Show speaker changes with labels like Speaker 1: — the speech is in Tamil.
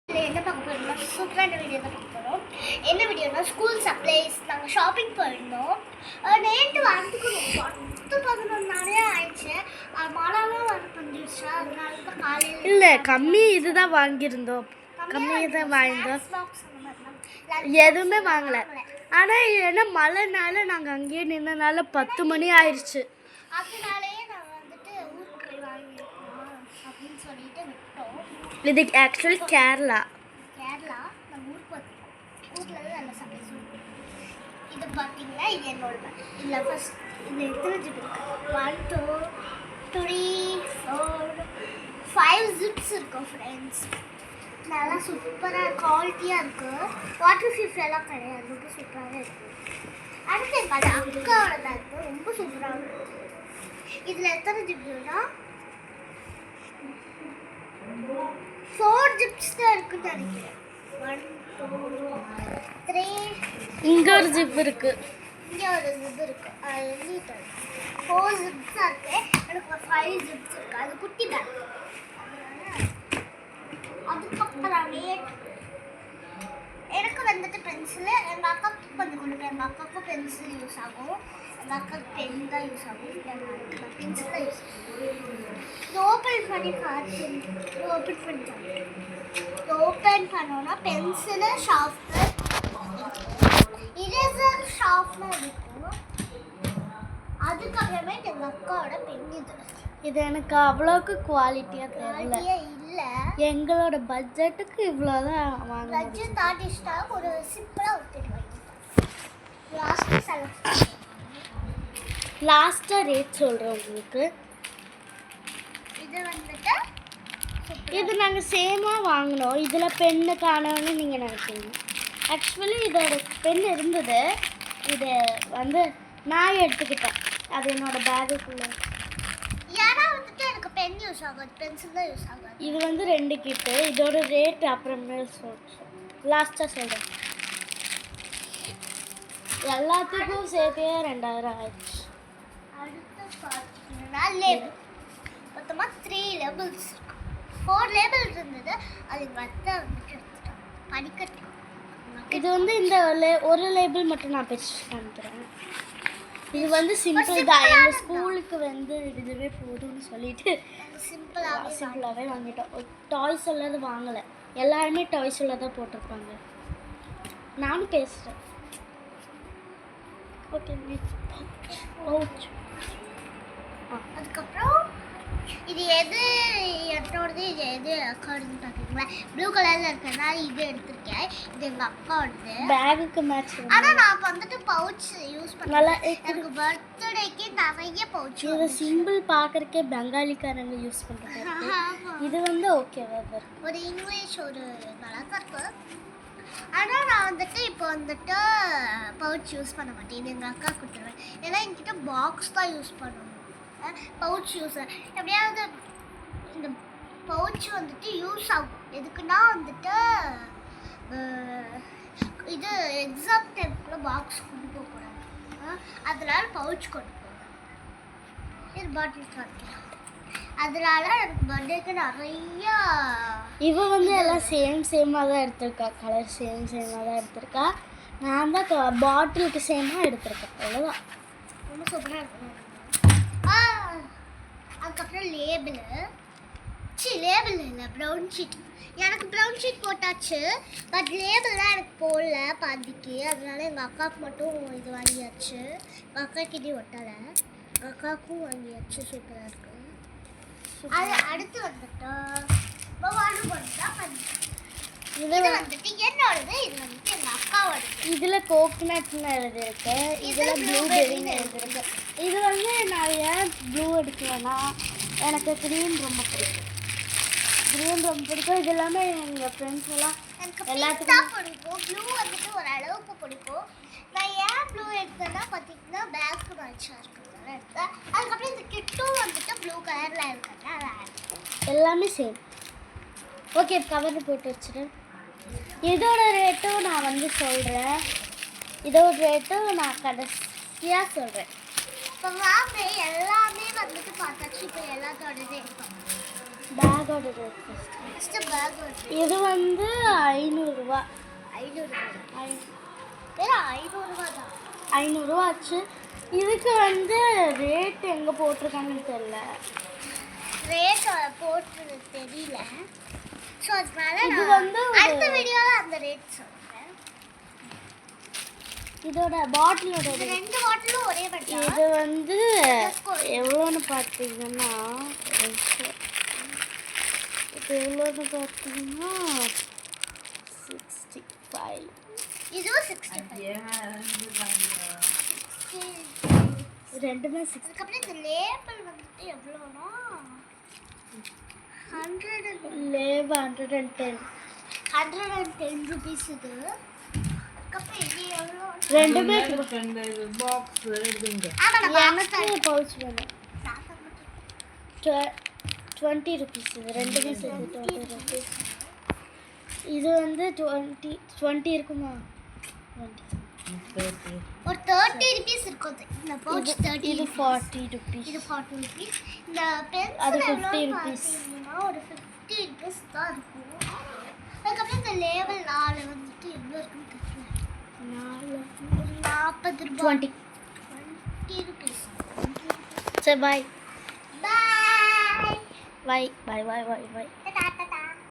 Speaker 1: என்ன பார்க்க போகிறோம்னா சூப்பரான வீடியோ தான் பார்க்க போகிறோம். என்ன வீடியோனா ஸ்கூல் சப்ளைஸ். நாங்கள் ஷாப்பிங் போயிருந்தோம். நேற்று வரதுக்கு 10-11 நாளே ஆயிடுச்சு. மழைலாம் வர பண்ணிடுச்சு. அதனால தான் காலையில்
Speaker 2: இல்லை கம்மி இதுதான் வாங்கியிருந்தோம். கம்மியாக தான் வாங்கியிருந்தோம். எதுவுமே வாங்கலை. ஆனால் ஏன்னா மழைனால நாங்கள் அங்கேயே நின்றனால 10 மணி ஆயிடுச்சு.
Speaker 1: அதனாலேயே நாங்கள் வந்துட்டு ஊருக்கு போய் வாங்கியிருக்கோம் அப்படின்னு சொல்லிட்டு விட்டோம்.
Speaker 2: இது ஆக்சுவலி கேரளா.
Speaker 1: நம்ம ஊருக்கு வந்துருக்கோம். ஊரில் நல்ல சப்ளைஸ். இது பார்த்தீங்கன்னா இது என்னோட பேக். இதில் ஃபஸ்ட் இது எத்தனை ஜிப் இருக்குது? 1 2 3 4 5 ஜிப்ஸ் இருக்கும் ஃப்ரெண்ட்ஸ். நல்லா சூப்பராக குவாலிட்டியாக இருக்குது. வாட்டர் ஃபிஃப் எல்லாம் கிடையாது. ரொம்ப சூப்பராகவே இருக்குது. அடுத்து பார்த்து அக்காவோட பேக் ரொம்ப சூப்பராக இருக்குது. இதில் எத்தனை ஜிப்னா 4 ஜிப்ஸ் தான் இருக்குன்னு நினைக்கிறேன். 1 2 3
Speaker 2: இங்கே ஒரு ஜிப் இருக்கு.
Speaker 1: இங்கே ஒரு ஜிப் இருக்கு. அது எழுதிட்டேன். 4 ஜிப்ஸ் இருக்கு. எனக்கு 5 ஜிப்ஸ் இருக்கு. அது குட்டி பேக். அதுக்கப்புறமே எனக்கு வந்துட்டு பென்சிலு எங்கள் அக்காவுக்கு கொஞ்சம் கொடுப்பேன். எங்கள் அக்காவுக்கும் பென்சில் யூஸ் ஆகும். எங்கள் அக்காவுக்கு பென் தான் யூஸ் ஆகும். எங்கள் பென்சில் தான் யூஸ் ஆகும். இது ஓப்பன் பண்ணி காட்டு. ஓப்பன் பண்ணிட்டாங்க. ஓப்பன் பண்ணோன்னா பென்சிலு ஷார்ப்னர் இரேசர் ஷார்ப்னர் இருக்கும். அதுக்கப்புறமே எங்கள் அக்காவோட பென்
Speaker 2: இது எனக்கு அவ்வளோக்கு குவாலிட்டியாக தெரியல.
Speaker 1: இல்லை
Speaker 2: எங்களோட பட்ஜெட்டுக்கு இவ்வளோதான் வாங்க.
Speaker 1: பட்ஜெட் ஆர்டிஸ்டாக ஒரு சிம்பிளாக ஒருத்தர்
Speaker 2: லாஸ்ட்டாக ரேட் சொல்கிறேன் உங்களுக்கு.
Speaker 1: இது வந்துட்டு
Speaker 2: இது நாங்கள் சேமாக வாங்கினோம். இதில் பெண்ணு காணோன்னு நீங்கள் நினைச்சீங்க. ஆக்சுவலி இதோட பென் இருந்தது. இது வந்து நான் எடுத்துக்கிட்டேன். அது என்னோட பேகுக்குள்ளே.
Speaker 1: ஏன்னா வந்துட்டு எனக்கு பென் யூஸ் ஆகாது, பென்சில் தான் யூஸ் ஆகாது.
Speaker 2: இது வந்து 2 கிட்டு. இதோட ரேட் அப்புறமே லாஸ்ட்டாக சொல்கிறேன். எல்லாத்துக்கும் சேர்த்தே 2000 ஆயிடுச்சு.
Speaker 1: அடுத்து பார்த்தீங்கன்னா லேபிள். மொத்தமாக 3 லேபிள்ஸ் இருக்கு. 4 லேபிள் இருந்தது. அது மற்ற வந்துட்டு எடுத்துட்டோம். படிக்கட்டு.
Speaker 2: இது வந்து இந்த ஒரு லேபிள் மட்டும் நான் பிரிச்சு காமிக்கிறேன். இது வந்து சிம்பிள் தான். எங்கள் ஸ்கூலுக்கு வந்து இதுவே போதும்னு சொல்லிட்டு சிம்பிளாகவே வாங்கிட்டோம். டாய்ஸ் எல்லாம் வாங்கலை. எல்லாருமே டாய்ஸ் எல்லாம் தான் போட்டிருப்பாங்க. நானும் பேசுகிறேன். ஓகே.
Speaker 1: அதுக்கப்புறம் இது எது என்னோடது, இது எது அக்காவோடதுன்னு பார்க்குறீங்களா? ப்ளூ கலரில் இருக்கிறதுனால இது எடுத்திருக்கேன். இது எங்கள் அக்காவோடது.
Speaker 2: பேகுக்கு மேட்ச்.
Speaker 1: ஆனால் நான் இப்போ வந்துட்டு பவுச் யூஸ்
Speaker 2: நல்லா
Speaker 1: பண்ணேன். எனக்கு பர்த்டேக்கு நிறைய பவுச்.
Speaker 2: இது சிம்பிள் பார்க்குறக்கே பெங்காலிக்காரங்க யூஸ் பண்ணுறாங்க. இது வந்து ஓகேவா வரும்.
Speaker 1: ஒரு இங்கிலீஷ் ஒரு நல்லா தான் இருக்கு. ஆனால் நான் வந்துட்டு இப்போ வந்துட்டு பவுச் யூஸ் பண்ண மாட்டேன். இது எங்கள் அக்கா கொடுத்துருவேன். ஏன்னா என்கிட்ட பாக்ஸ் தான் யூஸ் பண்ணணும். பவுச் யூஸ் எப்படியாவது இந்த பவுச் வந்துட்டு யூஸ் ஆகும். எதுக்குன்னா வந்துட்டு இது எக்ஸாம் டைம்ல பாக்ஸ் கொண்டு போகக்கூடாது. அதனால பவுச் கொண்டு போகணும். இது பாட்டில் காமிக்கலாம். அதனால எனக்கு பர்த்டேக்கு நிறையா.
Speaker 2: இவ வந்து எல்லாம் சேமாக தான் எடுத்திருக்கா. கலர் சேமாக தான் எடுத்திருக்கா. நான் தான் பாட்டிலுக்கு சேமாக எடுத்திருக்கேன். அவ்வளோதான்.
Speaker 1: ரொம்ப சூப்பராக இருக்கும். அதுக்கப்புறம் லேபிள் இல்லை ப்ரௌன் ஷீட். எனக்கு ப்ரௌன் ஷீட் போட்டாச்சு. பட் லேபிள்லாம் எனக்கு போடல பாதிக்கு. அதனால எங்கள் அக்காவுக்கு மட்டும் இது வாங்கியாச்சு. எங்கள் அக்காக்கிட்டே ஒட்டலை. எங்கள் அக்காவுக்கும் வாங்கியாச்சு. சூப்பராக இருக்குது. அது அடுத்து வந்துட்டு வாட்டர் பாட்டில் தான் பண்ணிட்டேன். இது வந்துட்டு என்னோடது. இது வந்துட்டு எங்கள் அக்காவோடது.
Speaker 2: இதில் கோகனட்னு எழுதியிருக்கு. இதில் ப்ளூபெரின்னு எழுதியிருக்கு. இது வந்து நான் ஏன் ப்ளூ எடுக்கலைன்னா எனக்கு க்ரீன் ரொம்ப பிடிக்கும். இது எல்லாமே எங்கள் ஃப்ரெண்ட்ஸ் எல்லாம்
Speaker 1: எல்லாத்துக்கும் பிடிக்கும். ப்ளூ வந்துட்டு ஒரு அளவுக்கு பிடிக்கும். நான் ஏன் ப்ளூ எடுத்தேன்னா பார்த்தீங்கன்னா பேக்கு மேட்சாக இருக்கிறதுனால எடுத்தேன். அதுக்கப்புறம் இந்த கிட்டும் வந்துட்டு ப்ளூ கலரில் இருக்கிறதுனால
Speaker 2: எல்லாமே சேம். ஓகே, கவர் போட்டு வச்சுருக்கேன். இதோட ரேட்டும் நான் வந்து சொல்கிறேன். இதோட ரேட்டும் நான் கடைசியாக சொல்கிறேன்.
Speaker 1: இப்போ வாங்க எல்லாமே வந்துட்டு பார்த்தாச்சு. இப்போ எல்லாத்தோடதே இருக்கும்.
Speaker 2: பேக்கோட
Speaker 1: ஃபஸ்ட்டு பேக்
Speaker 2: இது வந்து 500ரூபா
Speaker 1: 500 வெறும் 500 தான்.
Speaker 2: 500ரூவா ஆச்சு. இதுக்கு வந்து ரேட் எங்கே போட்டிருக்காங்கன்னு தெரியல.
Speaker 1: ரேட் போட்டு தெரியல. ஸோ அதனால
Speaker 2: இது
Speaker 1: நான்
Speaker 2: வந்து
Speaker 1: அடுத்த வீடியோவில் அந்த ரேட் சொல்கிறேன்.
Speaker 2: இதோட பாட்டிலோட
Speaker 1: இந்த 2 பாட்டிலும் ஒரே பட்
Speaker 2: இது வந்து எவ்வளோன்னு பார்த்தீங்கன்னா இது எவ்வளோன்னு பார்த்தீங்கன்னா 65.
Speaker 1: இதுவும் 65.
Speaker 2: ரெண்டுமே 6.
Speaker 1: அதுக்கப்புறம் இந்த லேபிள் வந்துட்டு எவ்வளோனா
Speaker 2: 110
Speaker 1: rupees இது. அதுக்கப்புறம் இது எவ்வளோ?
Speaker 2: ரெண்டுமே
Speaker 3: பாக்ஸ் எடுத்துங்க.
Speaker 2: எனக்கு பவுச் வேணும். 20 rupees. இது ரெண்டுமே சேர்த்து 20 rupees. இது வந்து 20 இருக்குமா? 20.
Speaker 1: ஒரு 30 rupees இருக்கும். இந்த பவுச் 30.
Speaker 2: இது 40 rupees.
Speaker 1: இது 40 rupees. இந்த பென்சில்
Speaker 2: அது
Speaker 1: எவ்வளோ
Speaker 2: 50 rupees.
Speaker 1: பார்த்தீங்கன்னா ஒரு 50 rupees தான் இருக்கும். அதுக்கப்புறம் இந்த லேபிள் 4 வந்துட்டு எவ்வளோ இருக்குன்னு தெரியல. 40 ரூபாய். 20 rupees.
Speaker 2: சரி பாய்
Speaker 1: Bye.
Speaker 2: பாய் பாய் பாய் பாய் பாய்